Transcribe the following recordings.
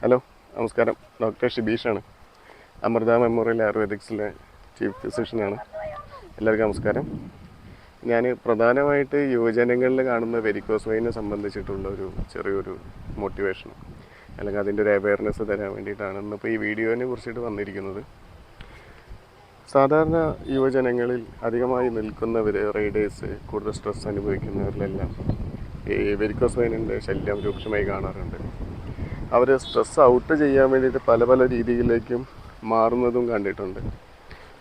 Hello, നമസ്കാരം. Doctor ഷിബീഷാണ്. Amrita memorial ആയുർവേദിക്സിലെ ചീഫ് ഫിസിഷ്യനാണ്. എല്ലാവർക്കും നമസ്കാരം. ഞാൻ പ്രധാനമായിട്ട് യുവജനങ്ങളിൽ കാണുന്ന വെരിക്കോസ് വെയിനെ സംബന്ധിച്ചിട്ടുള്ള ഒരു ചെറിയൊരു മോട്ടിവേഷൻ അല്ലെങ്കിൽ അതിൻ്റെ ഒരു അവയർനെസ് തരാൻ വേണ്ടിയിട്ടാണ് ഇന്നിപ്പോൾ ഈ വീഡിയോനെ കുറിച്ചിട്ട് വന്നിരിക്കുന്നത്. സാധാരണ യുവജനങ്ങളിൽ അധികമായി നിൽക്കുന്നവർ, റൈഡേഴ്സ്, കൂടുതൽ സ്ട്രെസ് അനുഭവിക്കുന്നവരിലെല്ലാം ഈ വെരിക്കോസ് വെയിനിൻ്റെ ശല്യം രൂക്ഷമായി കാണാറുണ്ട്. അവർ സ്ട്രെസ് ഔട്ട് ചെയ്യാൻ വേണ്ടിയിട്ട് പല പല രീതിയിലേക്കും മാറുന്നതും കണ്ടിട്ടുണ്ട്.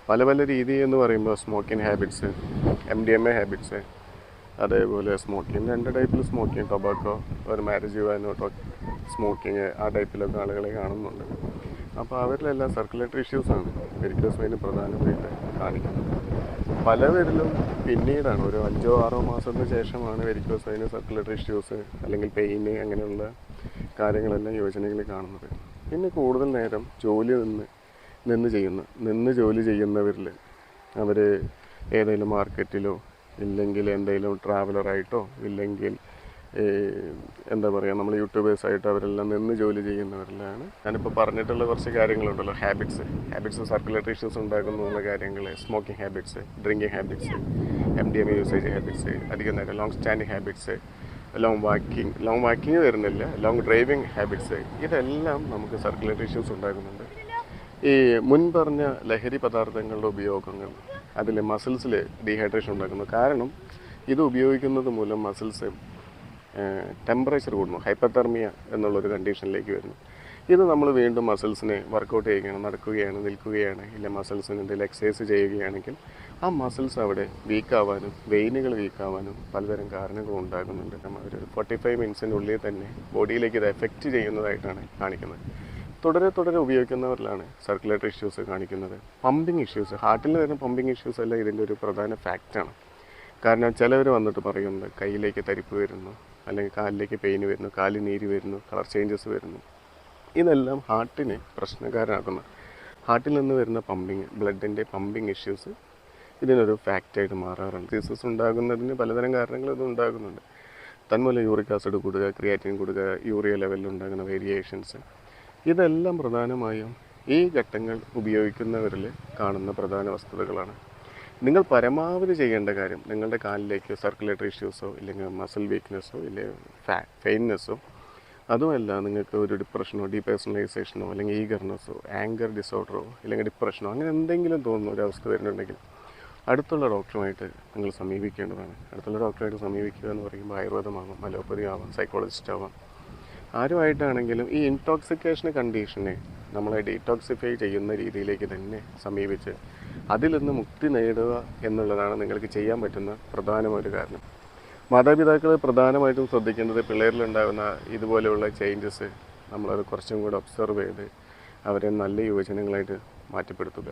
പല പല രീതി എന്ന് പറയുമ്പോൾ സ്മോക്കിംഗ് ഹാബിറ്റ്സ്, MDMA ഹാബിറ്റ്സ്, അതേപോലെ സ്മോക്കിംഗ് 2 ടൈപ്പിൽ സ്മോക്കിംഗ്, ടൊബാക്കോ, ഒരു മാരേജ് യുവാനോ സ്മോക്കിങ്, ആ ടൈപ്പിലൊക്കെ ആളുകളെ കാണുന്നുണ്ട്. അപ്പോൾ അവരിലെല്ലാം സർക്കുലേറ്ററി ഇഷ്യൂസാണ് വെരിക്കോസ് വെയിൻ പ്രധാനമായിട്ട് കാണിക്കുന്നത്. പലവരിലും പിന്നീടാണ് ഒരു 5-6 മാസത്തിന് ശേഷമാണ് വെരിക്കോസ് വെയിൻ, സർക്കുലേറ്ററി ഇഷ്യൂസ് അല്ലെങ്കിൽ പെയിന് അങ്ങനെയുള്ള കാര്യങ്ങളെല്ലാം യുവജനങ്ങളിൽ കാണുന്നത്. പിന്നെ കൂടുതൽ നേരം നിന്ന് ജോലി ചെയ്യുന്നവരിൽ അവർ ഏതെങ്കിലും മാർക്കറ്റിലോ ഇല്ലെങ്കിൽ എന്തെങ്കിലും ട്രാവലറായിട്ടോ ഇല്ലെങ്കിൽ എന്താ പറയുക, നമ്മൾ യൂട്യൂബേഴ്സായിട്ട് അവരെല്ലാം നിന്ന് ജോലി ചെയ്യുന്നവരിലാണ്. ഞാനിപ്പോൾ പറഞ്ഞിട്ടുള്ള കുറച്ച് കാര്യങ്ങളുണ്ടല്ലോ, ഹാബിറ്റ്സ് സർക്കുലേറ്ററി ഇഷ്യൂസ് ഉണ്ടാക്കുന്ന കാര്യങ്ങൾ, smoking habits, drinking habits, MDMA usage habits, അധികം നേരം long standing habits, long walking വരുന്നില്ല, ലോങ് ഡ്രൈവിംഗ് ഹാബിറ്റ്സ്, ഇതെല്ലാം നമുക്ക് സർക്കുലേറ്ററി ഇഷ്യൂസ് ഉണ്ടാകുന്നുണ്ട്. ഈ മുൻ പറഞ്ഞ ലഹരി പദാർത്ഥങ്ങളുടെ ഉപയോഗങ്ങൾ അതിൽ മസിൽസിൽ ഡീഹൈഡ്രേഷൻ ഉണ്ടാക്കുന്നു. കാരണം ഇത് ഉപയോഗിക്കുന്നത് മൂലം മസിൽസ് ടെമ്പറേച്ചർ കൂടുന്നു, ഹൈപ്പർതെർമിയ എന്നുള്ളൊരു കണ്ടീഷനിലേക്ക് വരുന്നു. ഇത് നമ്മൾ വീണ്ടും മസിൽസിനെ വർക്കൗട്ട് ചെയ്യുകയാണ്, നടക്കുകയാണ്, നിൽക്കുകയാണ്, ഇല്ല മസിൽസിന് എന്തെങ്കിലും എക്സസൈസ് ചെയ്യുകയാണെങ്കിൽ ആ മസിൽസ് അവിടെ വീക്കാവാനും വെയിനുകൾ വീക്കാവാനും പലതരം കാരണങ്ങൾ ഉണ്ടാകുന്നുണ്ട്. നമ്മൾ ഒരു 45 മിനിറ്റ്സിനുള്ളിൽ തന്നെ ബോഡിയിലേക്ക് ഇത് എഫക്റ്റ് ചെയ്യുന്നതായിട്ടാണ് കാണിക്കുന്നത്. തുടരെ ഉപയോഗിക്കുന്നവരിലാണ് സർക്കുലേറ്ററി ഇഷ്യൂസ് കാണിക്കുന്നത്. പമ്പിങ് ഇഷ്യൂസ്, ഹാർട്ടിൽ വരുന്ന പമ്പിങ് ഇഷ്യൂസ് എല്ലാം ഇതിൻ്റെ ഒരു പ്രധാന ഫാക്റ്റാണ്. കാരണം ചിലവർ വന്നിട്ട് പറയുന്നത് കയ്യിലേക്ക് തരിപ്പ് വരുന്നു, അല്ലെങ്കിൽ കാലിലേക്ക് പെയിന് വരുന്നു, കാലിൽ നീര് വരുന്നു, കളർ ചേഞ്ചസ് വരുന്നു. ഇതെല്ലാം ഹാർട്ടിനെ പ്രശ്നക്കാരാക്കുന്ന, ഹാർട്ടിൽ നിന്ന് വരുന്ന പമ്പിങ്, ബ്ലഡിൻ്റെ പമ്പിങ് ഇഷ്യൂസ് ഇതിനൊരു ഫാക്റ്റായിട്ട് മാറാറുണ്ട്. ഡിസീസസ് ഉണ്ടാകുന്നതിന് പലതരം കാരണങ്ങൾ ഇത് ഉണ്ടാകുന്നുണ്ട്. തന്മൂലം യൂറിക് ആസിഡ് കൂടുക, ക്രിയാറ്റിൻ കൂടുക, യൂറിയ ലെവലിൽ ഉണ്ടാകുന്ന വേരിയേഷൻസ്, ഇതെല്ലാം പ്രധാനമായും ഈ ഘട്ടങ്ങൾ ഉപയോഗിക്കുന്നവരിൽ കാണുന്ന പ്രധാന വസ്തുതകളാണ്. നിങ്ങൾ പരമാവധി ചെയ്യേണ്ട കാര്യം, നിങ്ങളുടെ കാലിലേക്ക് സർക്കുലേറ്ററി ഇഷ്യൂസോ ഇല്ലെങ്കിൽ മസിൽ വീക്ക്നെസ്സോ ഇല്ലെങ്കിൽ ഫെയിൻനെസ്സോ അതുമല്ല നിങ്ങൾക്ക് ഒരു ഡിപ്രഷനോ ഡീപേഴ്സണലൈസേഷനോ അല്ലെങ്കിൽ ഈഗർനെസ്സോ ആങ്കർ ഡിസോർഡറോ ഇല്ലെങ്കിൽ ഡിപ്രഷനോ അങ്ങനെ എന്തെങ്കിലും തോന്നുന്ന ഒരവസ്ഥ വരുന്നുണ്ടെങ്കിൽ അടുത്തുള്ള ഡോക്ടറുമായിട്ട് നിങ്ങൾ സമീപിക്കേണ്ടതാണ്. അടുത്തുള്ള ഡോക്ടറായിട്ട് സമീപിക്കുക എന്ന് പറയുമ്പോൾ ആയുർവേദമാകാം, അലോപ്പതി ആവാം, സൈക്കോളജിസ്റ്റ് ആവാം, ആരുമായിട്ടാണെങ്കിലും ഈ ഇൻടോക്സിക്കേഷൻ കണ്ടീഷനെ നമ്മളെ ഡീടോക്സിഫൈ ചെയ്യുന്ന രീതിയിലേക്ക് തന്നെ സമീപിച്ച് അതിൽ നിന്ന് മുക്തി നേടുക എന്നുള്ളതാണ് നിങ്ങൾക്ക് ചെയ്യാൻ പറ്റുന്ന പ്രധാനമൊരു കാരണം. മാതാപിതാക്കൾ പ്രധാനമായിട്ടും ശ്രദ്ധിക്കേണ്ടത് പിള്ളേരിലുണ്ടാകുന്ന ഇതുപോലെയുള്ള ചേഞ്ചസ് നമ്മളത് കുറച്ചും കൂടെ ഒബ്സർവ് ചെയ്ത് അവരെ നല്ല യുവജനങ്ങളായിട്ട് മാറ്റപ്പെടുത്തുക.